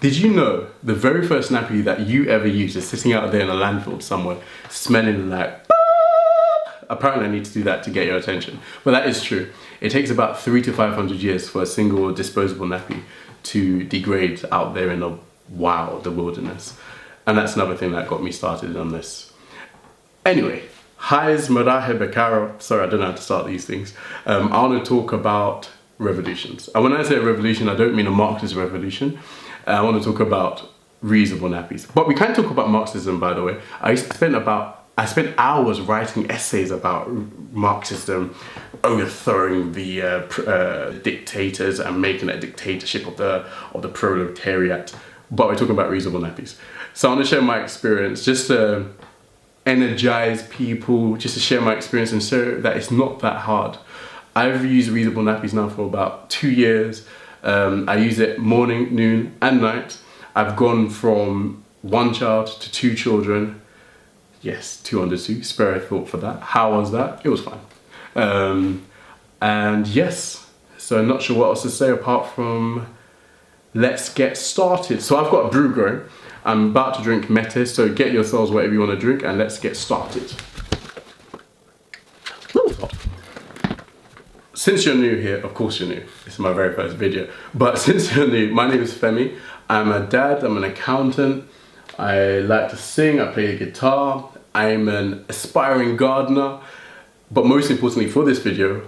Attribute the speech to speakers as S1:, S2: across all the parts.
S1: Did you know the very first nappy that you ever used is sitting out there in a landfill somewhere, smelling like apparently I need to do that to get your attention. But that is true. It takes about 300 to 500 years for a single disposable nappy to degrade out there in the wilderness. And that's another thing that got me started on this. Anyway, highs Marahe Bekara. Sorry, I don't know how to start these things. I want to talk about revolutions. And when I say a revolution, I don't mean a Marxist revolution. I want to talk about reusable nappies. But we can talk about Marxism, by the way. I spent hours writing essays about Marxism, overthrowing the dictators and making a dictatorship of the proletariat. But we're talking about reusable nappies. So I want to share my experience, just to energize people, just to share my experience and show that it's not that hard. I've used reusable nappies now for about 2 years. I use it morning, noon and night. I've gone from 1 child to 2 children. Yes, 2 under 2, spare a thought for that. How was that? It was fine. And yes, so I'm not sure what else to say apart from let's get started. So I've got a brew going. I'm about to drink mete, so get yourselves whatever you want to drink and let's get started. Since you're new here, of course you're new, this is my very first video, but since you're new, my name is Femi. I'm a dad, I'm an accountant, I like to sing, I play the guitar, I'm an aspiring gardener, but most importantly for this video,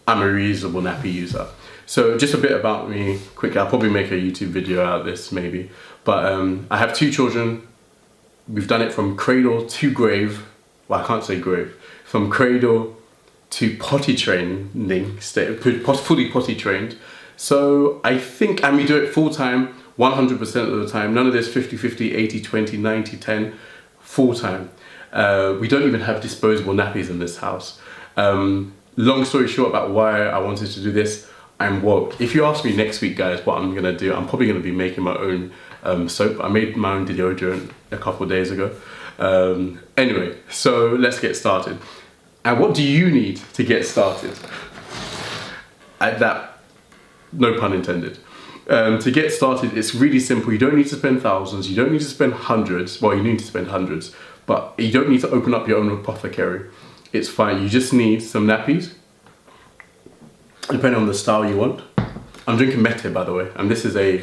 S1: I'm a reusable nappy user. So just a bit about me quickly. I'll probably make a YouTube video out of this maybe, but I have 2 children. We've done it from cradle to grave. Well, I can't say grave. From cradle to potty training, fully potty trained. So I think, and we do it full time, 100% of the time. None of this 50-50, 80-20, 90-10, full time. We don't even have disposable nappies in this house. Long story short about why I wanted to do this, I'm woke. If you ask me next week, guys, what I'm gonna do, I'm probably gonna be making my own soap. I made my own deodorant a couple of days ago. Anyway, so let's get started. And what do you need to get started? No pun intended. To get started, it's really simple. You don't need to spend thousands, you don't need to spend hundreds. Well, you need to spend hundreds, but you don't need to open up your own apothecary. It's fine, you just need some nappies, depending on the style you want. I'm drinking mete, by the way, and this is a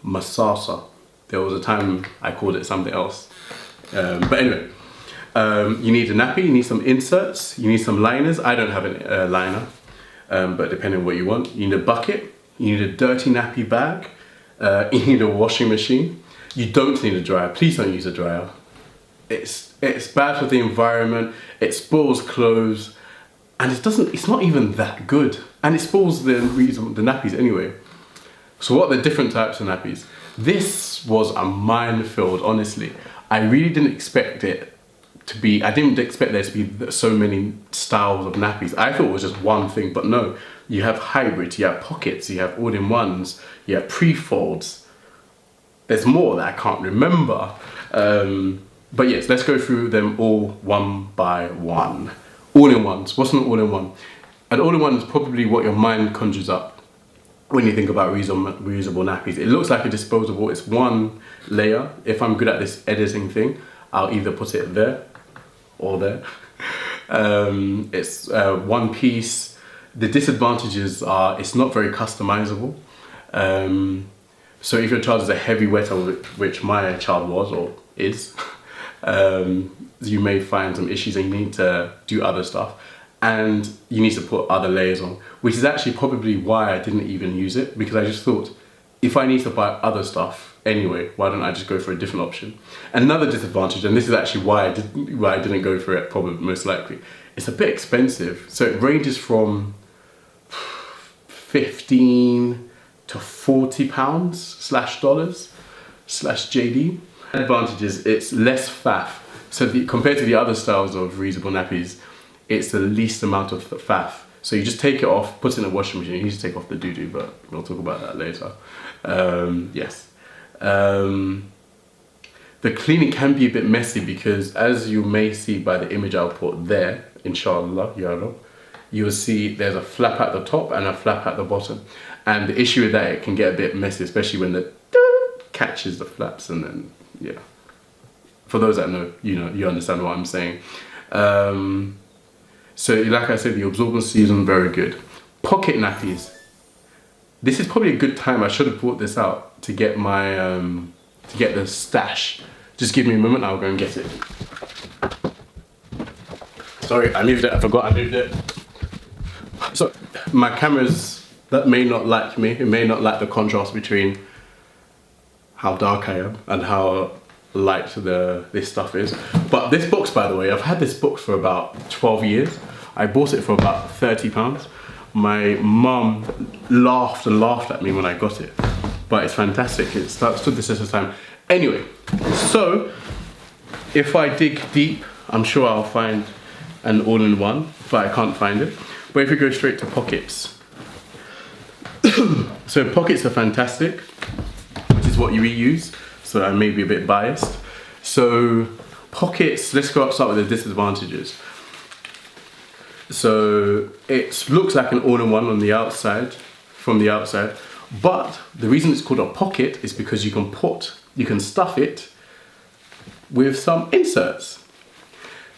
S1: masasa. There was a time I called it something else. But anyway, you need a nappy, you need some inserts, you need some liners. I don't have a liner, but depending on what you want. You need a bucket, you need a dirty nappy bag, you need a washing machine. You don't need a dryer. Please don't use a dryer. It's bad for the environment, it spoils clothes, and it's not even that good. And it spoils the nappies anyway. So what are the different types of nappies? This was a minefield, honestly. I really didn't expect it to be, I didn't expect there to be so many styles of nappies. I thought it was just one thing, but no. You have hybrids, you have pockets, you have all-in-ones, you have Prefolds. There's more that I can't remember. But yes, let's go through them all one by one. All-in-ones, what's an all-in-one? An all-in-one is probably what your mind conjures up when you think about reusable nappies. It looks like a disposable, it's one layer. If I'm good at this editing thing, I'll either put it there or there. It's one piece. The disadvantages are it's not very customizable. So if your child is a heavy wetter, which my child was or is, you may find some issues and you need to do other stuff. And you need to put other layers on, which is actually probably why I didn't even use it, because I just thought, if I need to buy other stuff anyway, why don't I just go for a different option? Another disadvantage, and this is actually why I didn't go for it, probably most likely, it's a bit expensive. So it ranges from 15 to 40 pounds / dollars / JD. Advantage is it's less faff. So compared to the other styles of reusable nappies, it's the least amount of faff. So you just take it off, put it in a washing machine. You need to take off the doo-doo, but we'll talk about that later. Yes. The cleaning can be a bit messy because, as you may see by the image I'll put there, inshallah, ya Rab, you'll see there's a flap at the top and a flap at the bottom. And the issue with that, it can get a bit messy, especially when the catches the flaps, and then, yeah. For those that know, you understand what I'm saying. So like I said, the absorbency isn't very good. Pocket nappies. This is probably a good time. I should have brought this out to get my, to get the stash. Just give me a moment, I'll go and get it. Sorry, I moved it, I forgot I moved it. So, my cameras that may not like me, it may not like the contrast between how dark I am and how light this stuff is. But this box, by the way, I've had this box for about 12 years. I bought it for about £30. My mum laughed and laughed at me when I got it, but it's fantastic. It stood the test of time. Anyway, so if I dig deep, I'm sure I'll find an all-in-one, but I can't find it. But if you go straight to pockets, so pockets are fantastic, which is what you reuse. So I may be a bit biased. So pockets, let's start with the disadvantages. So it looks like an all-in-one on the outside, from the outside, but the reason it's called a pocket is because you can stuff it with some inserts.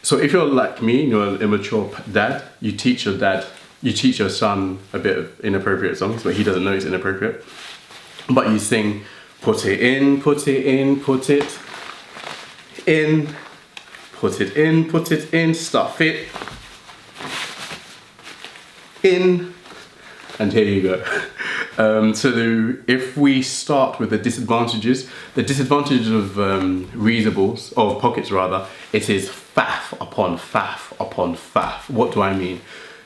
S1: So if you're like me, you're an immature dad, you teach your son a bit of inappropriate songs, but he doesn't know it's inappropriate. But you sing, put it in, put it in, put it in, put it in, put it in, stuff it in, and here you go. If we start with the disadvantages of reusables, of pockets rather, it is faff upon faff upon faff. What do I mean?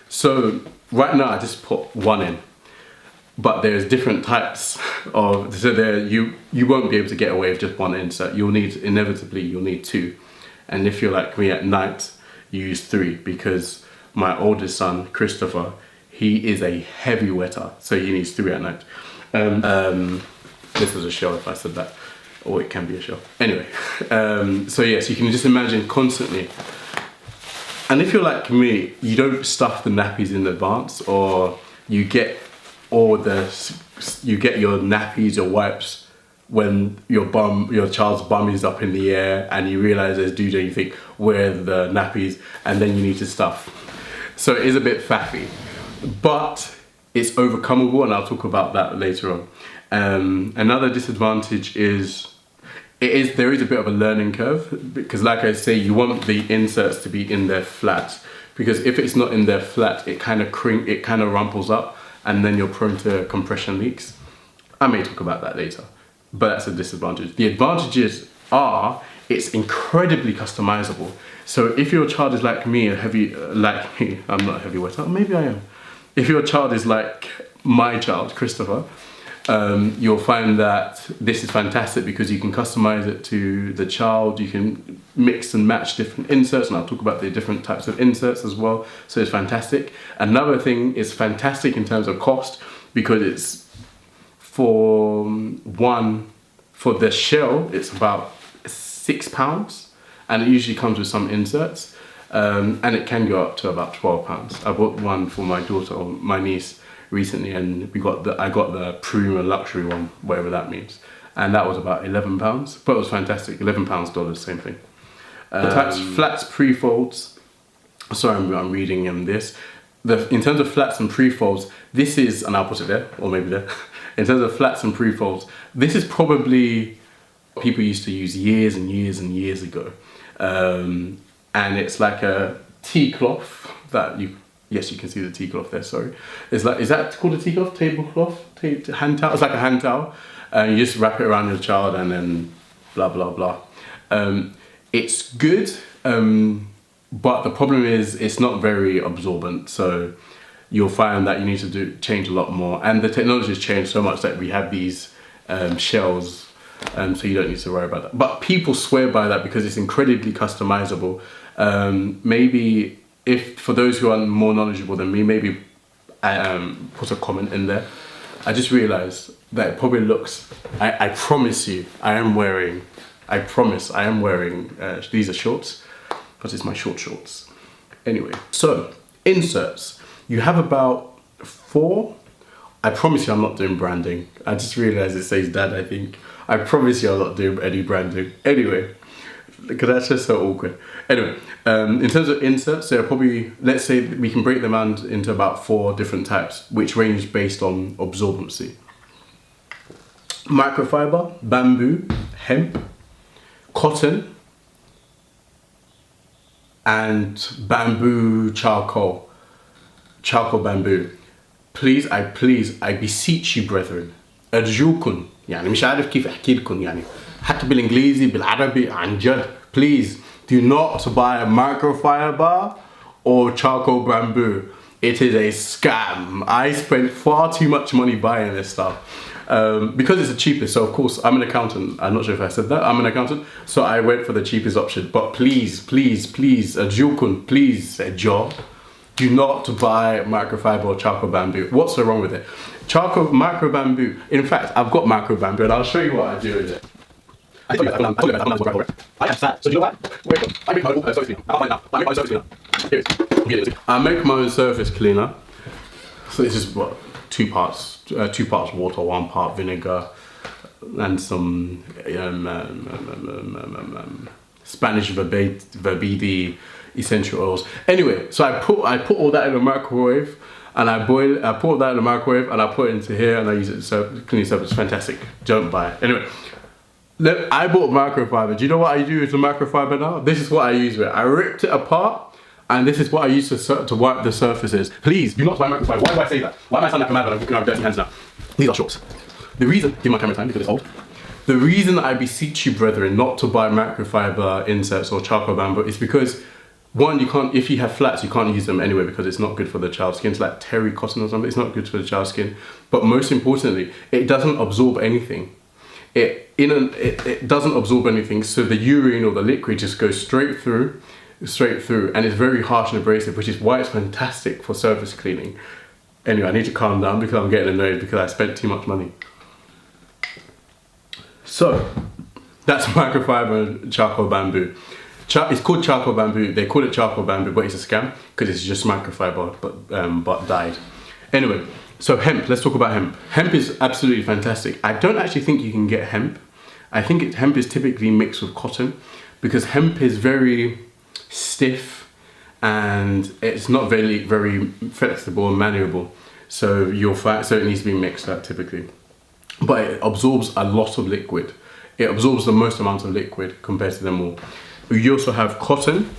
S1: So right now I just put one in, but there's different types of, so you won't be able to get away with just one insert. Inevitably you'll need two. And if you're like me at night, you use three, because my oldest son, Christopher, he is a heavy wetter, so he needs three at night. This was a show if I said that, or it can be a show. Anyway, so yes, you can just imagine constantly. And if you're like me, you don't stuff the nappies in advance, or you get your nappies, your wipes, when your child's bum is up in the air and you realise there's doo-doo, you think, where are the nappies? And then you need to stuff. So it is a bit faffy, but it's overcomable, and I'll talk about that later on. Another disadvantage is, there is a bit of a learning curve, because like I say, you want the inserts to be in there flat, because if it's not in there flat, it kind of rumples up, and then you're prone to compression leaks. I may talk about that later, but that's a disadvantage. The advantages are, it's incredibly customizable. So if your child is like me, like me, I'm not a heavy wetter, maybe I am. If your child is like my child, Christopher, you'll find that this is fantastic, because you can customize it to the child. You can mix and match different inserts, and I'll talk about the different types of inserts as well. So it's fantastic. Another thing is fantastic in terms of cost, because it's for the shell, it's about £6, and it usually comes with some inserts, and it can go up to about £12. I bought one for my daughter, or my niece, recently, and I got the Prima luxury one, whatever that means, and that was about £11, but it was fantastic. £11 same thing. Types, flats, prefolds. Sorry, I'm reading this. In terms of flats and prefolds, this is, and I'll put it there, or maybe there. In terms of flats and prefolds, this is probably what people used to use years and years and years ago, and it's like a tea cloth that yes, you can see the tea cloth there, sorry. Is that called a tea cloth? Tablecloth? Hand towel? It's like a hand towel. You just wrap it around your child, and then blah, blah, blah. It's good, but the problem is it's not very absorbent. So you'll find that you need to change a lot more. And the technology has changed so much that we have these shells, so you don't need to worry about that. But people swear by that because it's incredibly customizable. Maybe, if for those who are more knowledgeable than me, maybe put a comment in there. I just realized that it probably looks, I promise you, I promise I am wearing, these are shorts, but it's my short shorts. Anyway, so inserts. You have about 4. I promise you I'm not doing branding. I just realized it says dad, I think. I promise you I'm not doing any branding. Anyway, because that's just so awkward. Anyway, in terms of inserts, there are probably, let's say we can break them down into about 4 different types, which range based on absorbency. Microfiber, bamboo, hemp, cotton, and bamboo charcoal. Charcoal bamboo. Please, I beseech you brethren, أرجوكم يعني مش عارف كيف أحكي لكم يعني حتى بالإنجليزي بالعربي عن جد. Please do not buy microfiber or charcoal bamboo. It is a scam. I spent far too much money buying this stuff because it's the cheapest. So of course I'm an accountant. I'm not sure if I said that. I'm an accountant, so I went for the cheapest option. But please, أرجوكم, please, Joe, do not buy microfiber or charcoal bamboo. What's so wrong with it? Micro bamboo. In fact, I've got micro bamboo, and I'll show you what I do with it. I have that. So do you know what? Wait, I make my own surface cleaner. I make my own surface cleaner. Here it is. I make my own surface cleaner. So this is what 2 parts. 2 parts water, 1 part vinegar, and some Spanish verbidi essential oils. Anyway, so I put all that in the microwave, and I put that in the microwave, and I put it into here, and I use it to clean stuff. It's fantastic. Don't buy it. Anyway, I bought microfiber. Do you know what I do with the microfiber now? This is what I use with it. I ripped it apart, and this is what I use to wipe the surfaces. Please do not buy microfiber. Why do I say that? Why am I sounding like a man when I'm looking at dirty hands now? These are shorts. The reason, give my camera time because it's old. The reason I beseech you, brethren, not to buy microfiber inserts or charcoal bamboo is because, one, you can't, if you have flats, you can't use them anyway because it's not good for the child's skin. It's like terry cotton or something. It's not good for the child's skin. But most importantly, it doesn't absorb anything. It doesn't absorb anything, so the urine or the liquid just goes straight through, and it's very harsh and abrasive, which is why it's fantastic for surface cleaning. Anyway, I need to calm down because I'm getting annoyed because I spent too much money. So that's microfiber and charcoal bamboo. It's called charcoal bamboo. They call it charcoal bamboo, but it's a scam because it's just microfiber, but dyed. Anyway, so hemp. Let's talk about hemp. Hemp is absolutely fantastic. I don't actually think you can get hemp. I think hemp is typically mixed with cotton because hemp is very stiff and it's not very flexible and malleable. So it needs to be mixed up typically. But it absorbs a lot of liquid. It absorbs the most amount of liquid compared to them all. You also have cotton.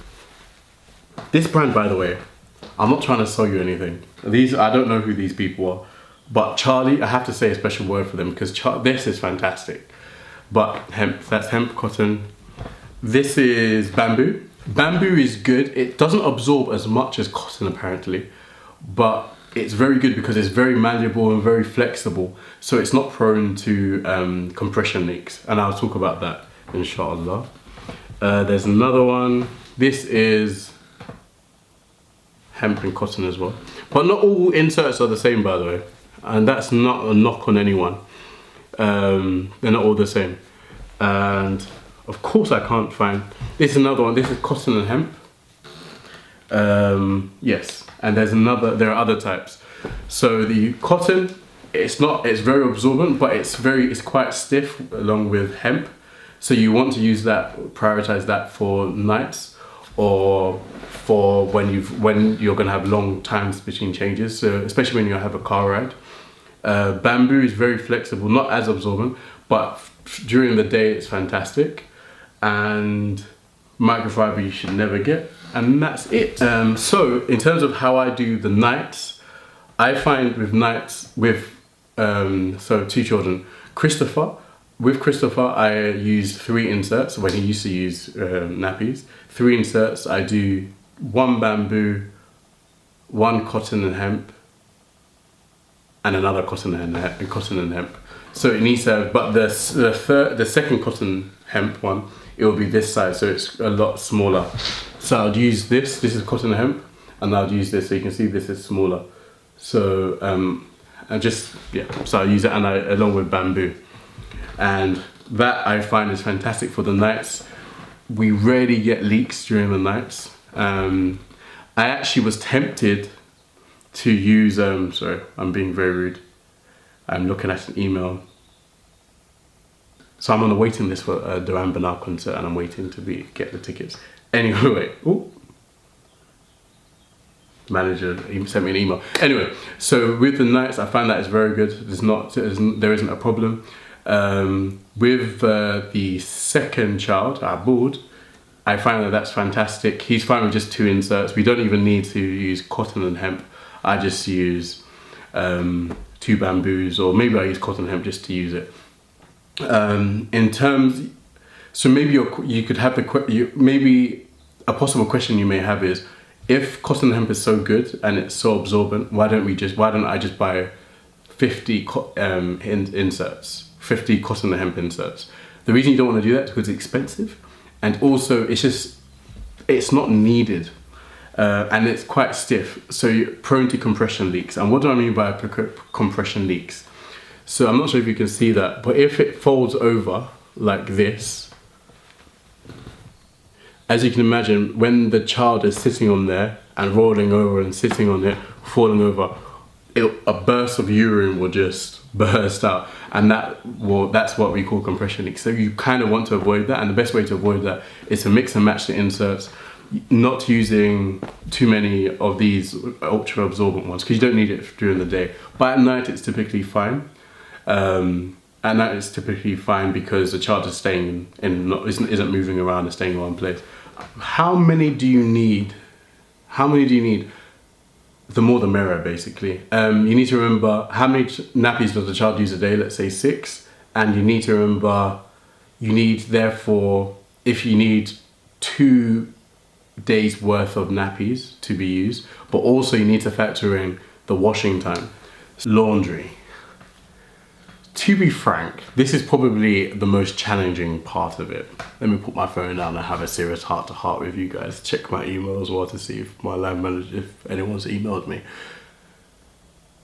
S1: This brand, by the way, I'm not trying to sell you anything. I don't know who these people are, but Charlie, I have to say a special word for them because this is fantastic. But hemp, that's hemp, cotton. This is bamboo. Bamboo is good. It doesn't absorb as much as cotton apparently, but it's very good because it's very malleable and very flexible, so it's not prone to compression leaks, and I'll talk about that inshallah. There's another one. This is hemp and cotton as well, but not all inserts are the same, by the way, and that's not a knock on anyone. They're not all the same, and of course I can't find, this is another one. This is cotton and hemp. Yes, and there are other types. So the cotton, it's very absorbent, but it's quite stiff along with hemp. So you want to use that, prioritize that for nights or for when you're gonna have long times between changes. So especially when you have a car ride. Bamboo is very flexible, not as absorbent, but during the day it's fantastic. And microfiber you should never get, and that's it. So in terms of how I do the nights, I find with nights so 2 children, with Christopher I use 3 inserts when he used to use nappies. 3 inserts. I do 1 bamboo, 1 cotton and hemp, and another cotton and hemp. So it needs to have, but the second cotton hemp one, it will be this size, so it's a lot smaller. So I'll use this is cotton and hemp, and I'll use this, so you can see this is smaller. So so I use it along with bamboo. And that I find is fantastic for the nights. We rarely get leaks during the nights. I actually was tempted to use, sorry, I'm being very rude. I'm looking at an email. So I'm on the waiting list for a Duran Bernal concert, and I'm waiting to get the tickets. Anyway, manager sent me an email. Anyway, so with the nights, I find that it's very good. There isn't a problem. With the second child, our board, I find that that's fantastic. He's fine with just 2 inserts. We don't even need to use cotton and hemp. I just use 2 bamboos, or maybe I use cotton and hemp just to use it. So maybe you could have maybe a possible question you may have is, if cotton and hemp is so good and it's so absorbent, why don't I just buy 50 inserts, 50 cotton and hemp inserts? The reason you don't want to do that is because it's expensive, and also it's not needed, and it's quite stiff, so you're prone to compression leaks. And what do I mean by compression leaks? So I'm not sure if you can see that, but if it folds over like this, as you can imagine, when the child is sitting on there and rolling over and sitting on it, falling over, a burst of urine will just burst out, and that's what we call compression leaks. So you kind of want to avoid that, and the best way to avoid that is to mix and match the inserts, not using too many of these ultra absorbent ones, because you don't need it during the day. But at night it's typically fine. At night it's typically fine because the child is staying isn't moving around and staying in one place. How many do you need? The more the merrier, basically. You need to remember how many nappies does the child use a day, let's say 6, and you need to remember if you need 2 days worth of nappies to be used, but also you need to factor in the washing time. Laundry. To be frank, this is probably the most challenging part of it. Let me put my phone down and have a serious heart-to-heart with you guys. Check my email as well to see if my line manager, if anyone's emailed me.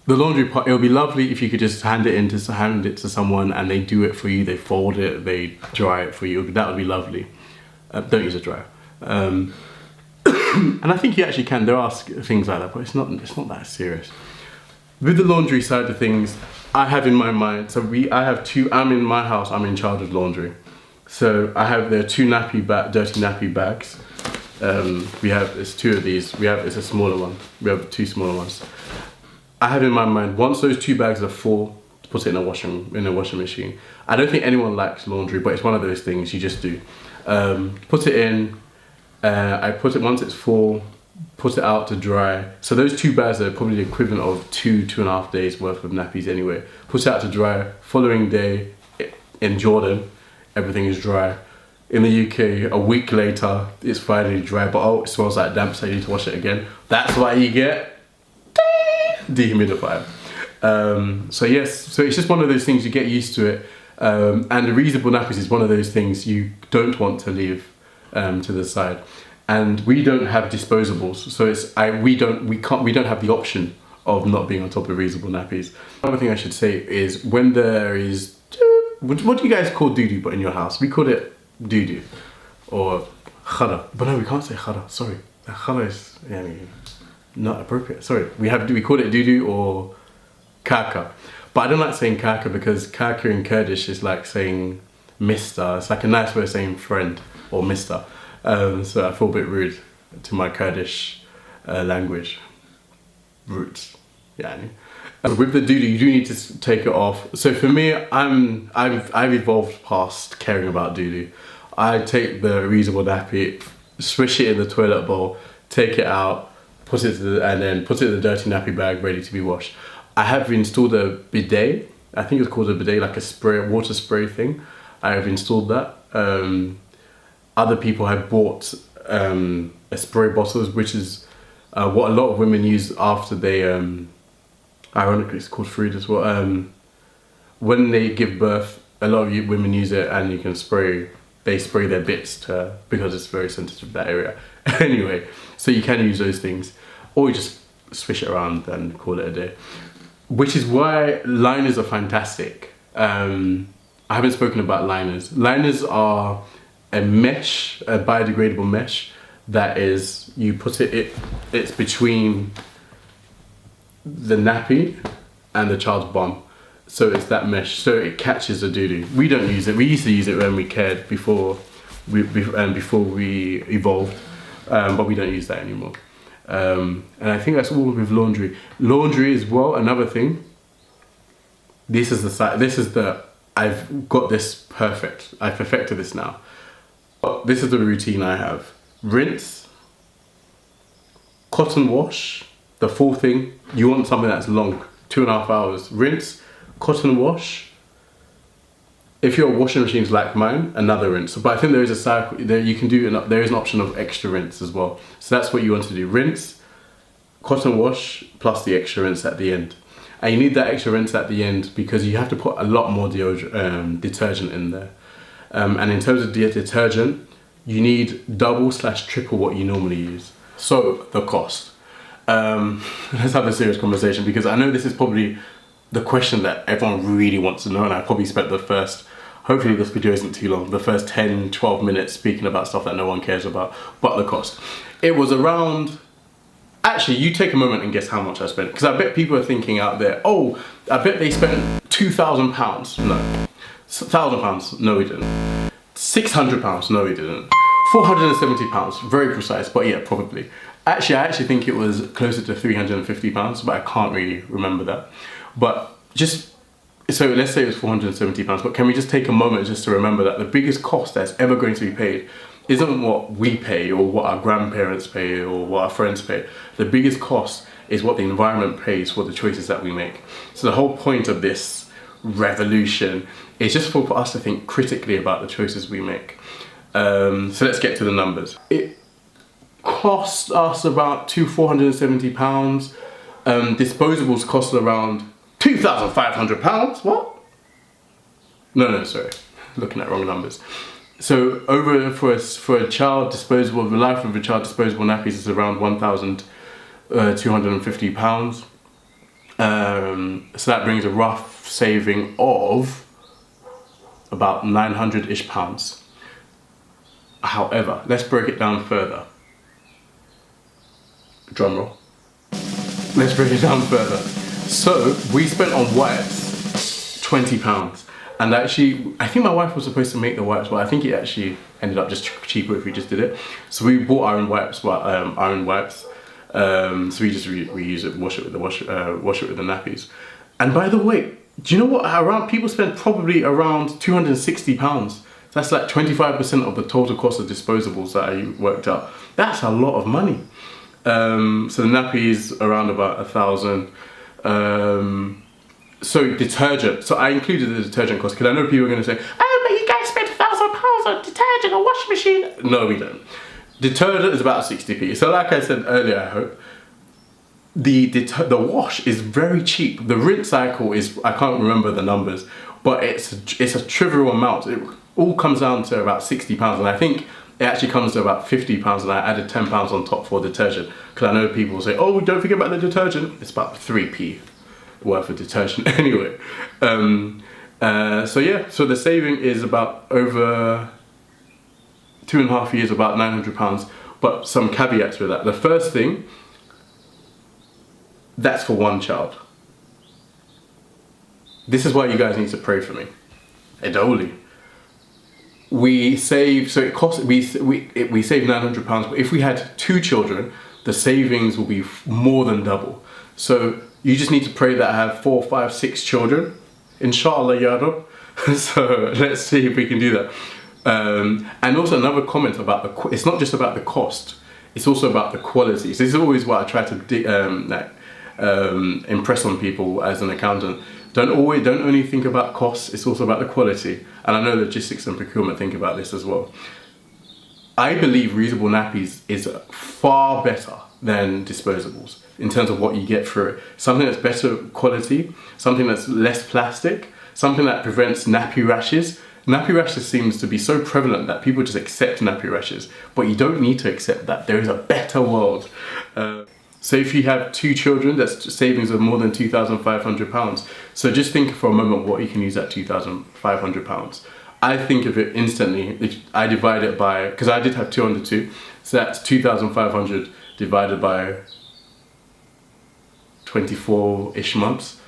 S1: The laundry part, it would be lovely if you could just hand it to someone and they do it for you. They fold it, they dry it for you. That would be lovely. Don't use a dryer. And I think you actually can. There are things like that, but it's not that serious. With the laundry side of things, I have in my mind, I'm in my house, I'm in charge of laundry. So there are 2 dirty nappy bags. There's 2 of these. It's a smaller one. We have 2 smaller ones. I have in my mind, once those 2 bags are full, to put it in a washing machine. I don't think anyone likes laundry, but it's one of those things you just do. Put it in, I put it, once it's full, put it out to dry. So those 2 bags are probably the equivalent of 2.5 days worth of nappies anyway. Put it out to dry. Following day, in Jordan, everything is dry. In the UK, a week later, it's finally dry, but it smells like damp, so you need to wash it again. That's why you get dehumidifier. So it's just one of those things, you get used to it. And the reusable nappies is one of those things you don't want to leave to the side. And we don't have disposables, so we don't have the option of not being on top of reusable nappies. Another thing I should say is, when there is, what do you guys call doo-doo but in your house? We call it doo-doo or khara, but no, we can't say khara. Sorry, khara is not appropriate. Sorry, we call it doo-doo or kaka, but I don't like saying kaka because kaka in Kurdish is like saying mister. It's like a nice way of saying friend or mister. So I feel a bit rude to my Kurdish language roots. With the doo-doo, you do need to take it off. So for me, I've evolved past caring about doo-doo. I take the reusable nappy, swish it in the toilet bowl, take it out, and then put it in the dirty nappy bag ready to be washed. I have installed a bidet. I think it's called a bidet, like a water spray thing. I have installed that. Other people have bought a spray bottles, which is what a lot of women use after they, ironically it's called food as well. When they give birth, a lot of women use it, and you can they spray their bits because it's very sensitive, that area. Anyway, so you can use those things, or you just swish it around and call it a day. Which is why liners are fantastic. I haven't spoken about liners. Liners are a mesh, a biodegradable mesh that is, you put it's between the nappy and the child's bum. So it's that mesh, so it catches the doo-doo. We don't use it. We used to use it when we cared before we evolved, but we don't use that anymore. And I think that's all with laundry. Laundry as well, another thing. This is the I've got this perfect. I've perfected this now. But this is the routine I have. Rinse, cotton wash, the full thing. You want something that's long, 2.5 hours. Rinse, cotton wash. If your washing machine's like mine, another rinse. But I think there is a cycle there. You can do there is an option of extra rinse as well. So that's what you want to do: rinse, cotton wash, plus the extra rinse at the end. And you need that extra rinse at the end because you have to put a lot more detergent in there. And in terms of detergent, you need double/triple what you normally use. So the cost. Let's have a serious conversation because I know this is probably the question that everyone really wants to know, and I probably spent the first, hopefully this video isn't too long, the first 10-12 minutes speaking about stuff that no one cares about, but the cost. It was around, actually you take a moment and guess how much I spent, because I bet people are thinking out there, oh, I bet they spent £2,000. No. £1,000, no we didn't. £600, no we didn't. £470, very precise, but yeah, probably. Actually, I actually think it was closer to £350, but I can't really remember that. But just, so let's say it was £470, but can we just take a moment just to remember that the biggest cost that's ever going to be paid isn't what we pay or what our grandparents pay or what our friends pay. The biggest cost is what the environment pays for the choices that we make. So the whole point of this revolution is just for us to think critically about the choices we make. So let's get to the numbers. It cost us about £470. Disposables cost around £2,500. What? No, sorry, looking at wrong numbers. So over for a child disposable, the life of a child disposable nappies is around £1,250. So that brings a rough saving of about £900-ish. However, let's break it down further. Drum roll. Let's break it down further. So we spent on wipes £20, and actually I think my wife was supposed to make the wipes, but I think it actually ended up just cheaper if we just did it. So we bought our own wipes, so we just reuse it, wash it with the nappies. And by the way, do you know what? People spend probably around £260. That's like 25% of the total cost of disposables that I worked out. That's a lot of money. So the nappies around about 1,000. So detergent. So I included the detergent cost because I know people are going to say, "Oh, but you guys spent £1,000 on detergent or washing machine." No, we don't. Detergent is about 60p. So like I said earlier, I hope the wash is very cheap. The rinse cycle is, I can't remember the numbers, but it's a trivial amount. It all comes down to about £60, and I think it actually comes to about £50, and I added £10 on top for detergent because I know people say, "Oh, don't forget about the detergent." It's about 3p worth of detergent anyway. So yeah, so the saving is about over 2.5 years, about £900. But some caveats with that. The first thing, that's for one child. This is why you guys need to pray for me. Edoli. We save, so it costs, we save £900, but if we had 2 children, the savings will be more than double. So you just need to pray that I have 4, 5, 6 children. Inshallah, Ya Rab. So let's see if we can do that. And also another comment about it's not just about the cost, it's also about the quality. So this is always what I try to impress on people as an accountant. Don't only think about costs, it's also about the quality. And I know logistics and procurement think about this as well. I believe reusable nappies is far better than disposables in terms of what you get through it. Something that's better quality, something that's less plastic, something that prevents nappy rashes. Nappy rashes seems to be so prevalent that people just accept nappy rashes, but you don't need to accept that. There is a better world. So if you have 2 children, that's savings of more than £2,500. So just think for a moment what you can use that £2,500. I think of it instantly, if I divide it by, because I did have 2 under 2, so that's 2,500 divided by 24-ish months.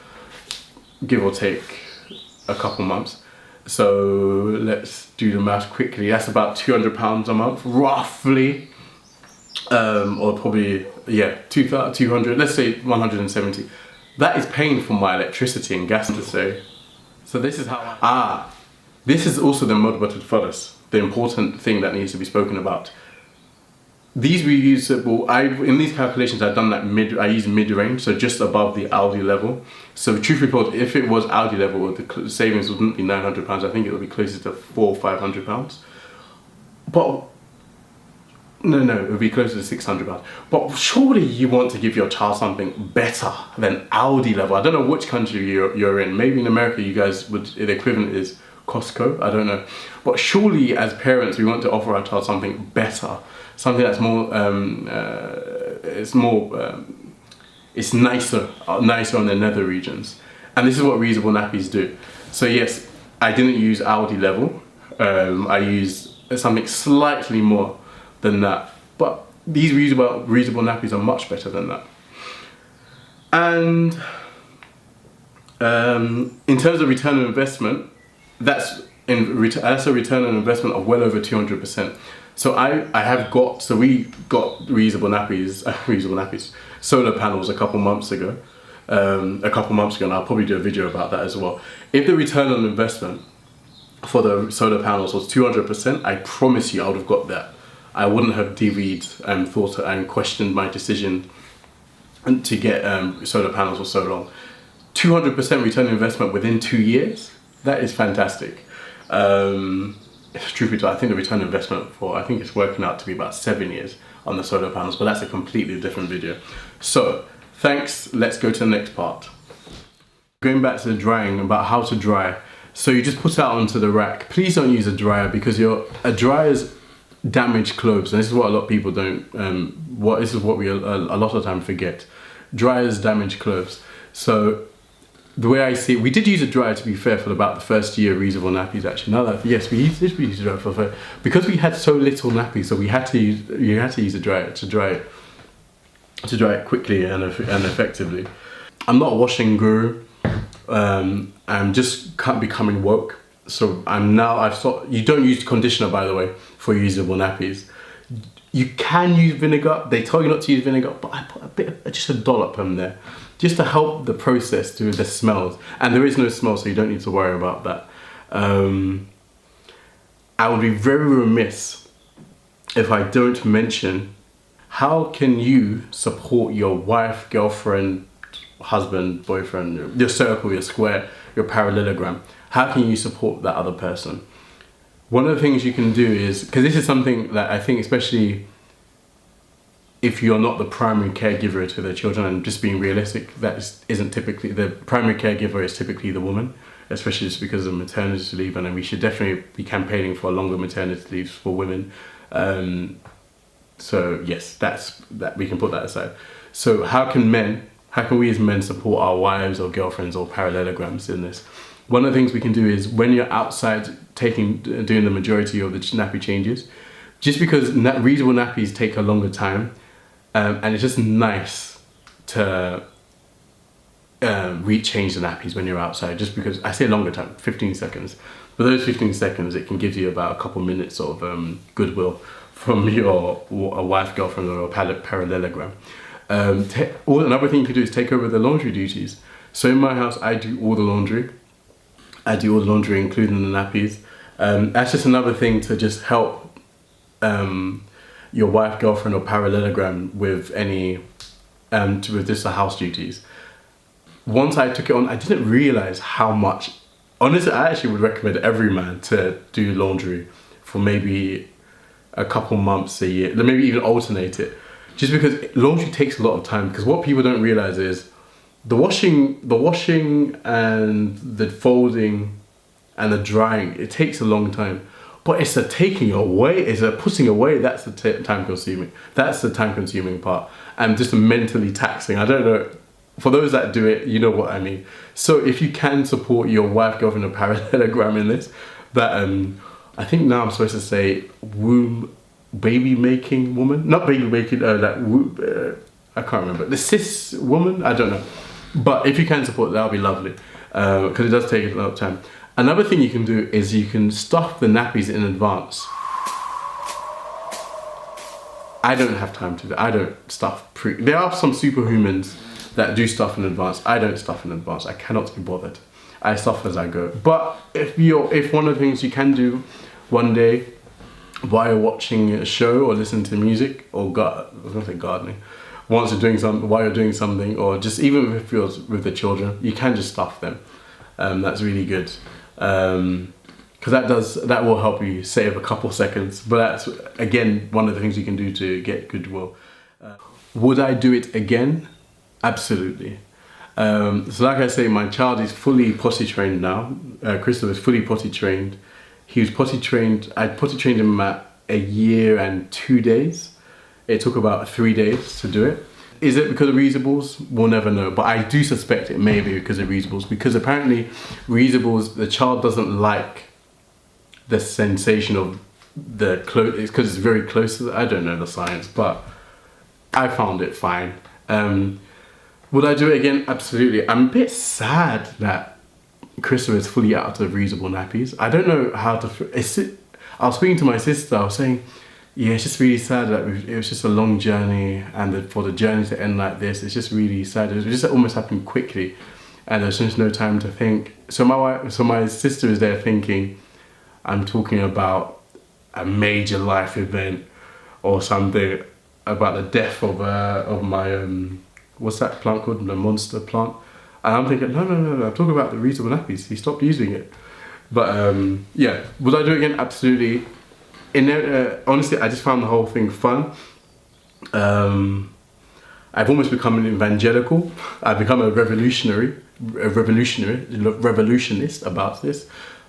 S1: give or take a couple months. So let's do the math quickly. That's about £200 a month, roughly. Or probably, yeah, 200, let's say 170. That is paying for my electricity and gas to say. So this is how this is also the mud buttered furnace, the important thing that needs to be spoken about. These reusable, in these calculations I've done that I use mid-range, so just above the Aldi level. So truth be told, if it was Aldi level, the savings wouldn't be £900, I think it would be closer to £400 or £500. But no, it would be closer to £600. But surely you want to give your child something better than Aldi level. I don't know which country you're in. Maybe in America you guys would, the equivalent is Costco, I don't know. But surely as parents we want to offer our child something better. Something that's more, it's nicer on the nether regions. And this is what Reusable Nappies do. So yes, I didn't use Aldi level. I used something slightly more than that. But these reusable nappies are much better than that. And in terms of return on investment, that's a return on investment of well over 200%. So we got reusable nappies, solar panels a couple months ago, and I'll probably do a video about that as well. If the return on investment for the solar panels was 200%, I promise you I would have got that. I wouldn't have DV'd and thought and questioned my decision to get solar panels for so long. 200% return on investment within 2 years, that is fantastic. Truth be told, I think the return on investment I think it's working out to be about 7 years on the solar panels, but that's a completely different video. So, thanks, let's go to the next part. Going back to the drying, about how to dry. So you just put it out onto the rack. Please don't use a dryer because a dryer's damaged clothes, and this is what a lot of people don't, this is what we a lot of the time forget. Dryers damage clothes. So the way I see it, we did use a dryer to be fair for about the first year of Reusable Nappies actually. Now that, yes, we used a dryer for fair. Because we had so little nappies, so you had to use a dryer to dry it quickly and effectively. I'm not a washing guru. I'm just becoming woke. So you don't use conditioner, by the way, for reusable nappies. You can use vinegar. They tell you not to use vinegar, but I put just a dollop in there, just to help the process through the smells. And there is no smell, so you don't need to worry about that. I would be very remiss if I don't mention, how can you support your wife, girlfriend, husband, boyfriend, your circle, your square, your parallelogram? How can you support that other person? One of the things you can do is, because this is something that I think, especially if you're not the primary caregiver to their children, and just being realistic, isn't typically, the primary caregiver is typically the woman, especially just because of maternity leave, and we should definitely be campaigning for longer maternity leaves for women. So yes, that we can put that aside. So how can we as men support our wives or girlfriends or parallelograms in this? One of the things we can do is, when you're outside doing the majority of the nappy changes, just because reusable nappies take a longer time, and it's just nice to rechange the nappies when you're outside, just because, I say longer time, 15 seconds. For those 15 seconds, it can give you about a couple minutes of goodwill from your wife, girlfriend, or a parallelogram. Another thing you can do is take over the laundry duties. So in my house, I do all the laundry. Including the nappies. That's just another thing to just help your wife, girlfriend, or parallelogram with with just the house duties. Once I took it on, I didn't realize how much. Honestly, I actually would recommend every man to do laundry for maybe a couple months a year, maybe even alternate it. Just because laundry takes a lot of time. Because what people don't realize is, the washing and the folding and the drying, it takes a long time. But it's the taking away, it's the putting away, that's the time consuming. That's the time consuming part. And just mentally taxing. I don't know, for those that do it, you know what I mean. So if you can support your wife, girlfriend, or parallelogram in this, that I think now I'm supposed to say baby making woman? Not baby making, I can't remember. The cis woman? I don't know. But if you can support, that'll be lovely. because it does take a lot of time. Another thing you can do is you can stuff the nappies in advance. I don't have time to do that. I don't stuff there are some superhumans that do stuff in advance. I don't stuff in advance. I cannot be bothered. I stuff as I go. But if one of the things you can do one day while watching a show or listening to music or I was gonna say gardening, while you're doing something, or just even if you're with the children, you can just stuff them. That's really good. Because that will help you save a couple seconds. But that's, again, one of the things you can do to get goodwill. Would I do it again? Absolutely. So like I say, my child is fully potty trained now. Christopher is fully potty trained. He was potty trained, I potty trained him at 1 year and 2 days. It took about 3 days to do it. Is it because of reusables? We'll never know, but I do suspect it may be because of reusables, because apparently reusables, the child doesn't like the sensation of the close, it's because it's very close to I don't know the science, but I found it fine. Would I do it again? Absolutely. I'm a bit sad that Christopher is fully out of reusable nappies. I don't know how to, I was speaking to my sister, I was saying, yeah, it's just really sad that it was just a long journey, and for the journey to end like this, it's just really sad. It just almost happened quickly, and there's just no time to think. So my sister is there thinking, I'm talking about a major life event or something, about the death of my what's that plant called, the monster plant, and I'm thinking no, I'm talking about the reusable nappies. He stopped using it. But yeah, would I do it again? Absolutely. Honestly, I just found the whole thing fun. I've almost become an evangelical. I've become a revolutionist about this,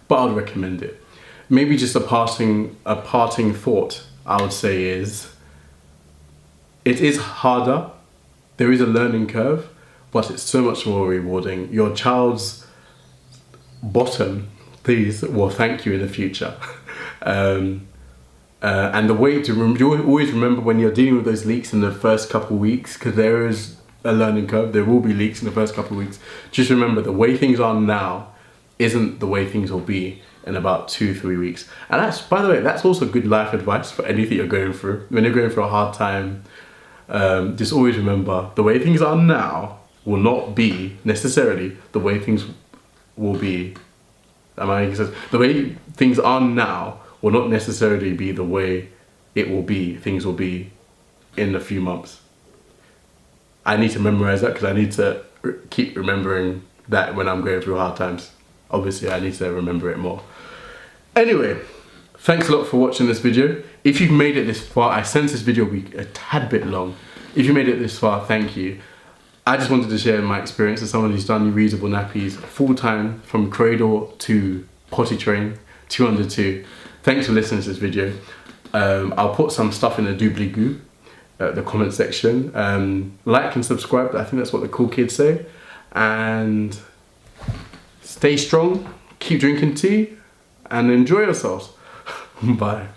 S1: but I'd recommend it. Maybe just a parting thought I would say is, it is harder, there is a learning curve, but it's so much more rewarding. Your child's bottom, please, will thank you in the future. And the way to you always remember when you're dealing with those leaks in the first couple of weeks, because there is a learning curve, there will be leaks in the first couple of weeks. Just remember, the way things are now isn't the way things will be in about 2-3 weeks. And that's, by the way, that's also good life advice for anything you're going through. When you're going through a hard time, just always remember, the way things are now will not be necessarily the way things will be. Am I making sense? The way things are now will not necessarily be the way things will be in a few months. I need to memorize that, because I need to keep remembering that when I'm going through hard times. Obviously, I need to remember it more. Anyway, thanks a lot for watching this video. If you've made it this far, I sense this video will be a tad bit long. If you made it this far, thank you. I just wanted to share my experience as someone who's done reusable nappies full time, from cradle to potty train, 2 under 2. Thanks for listening to this video. I'll put some stuff in the doobly-goo, the comment section. Like and subscribe, I think that's what the cool kids say. And stay strong, keep drinking tea, and enjoy yourselves. Bye.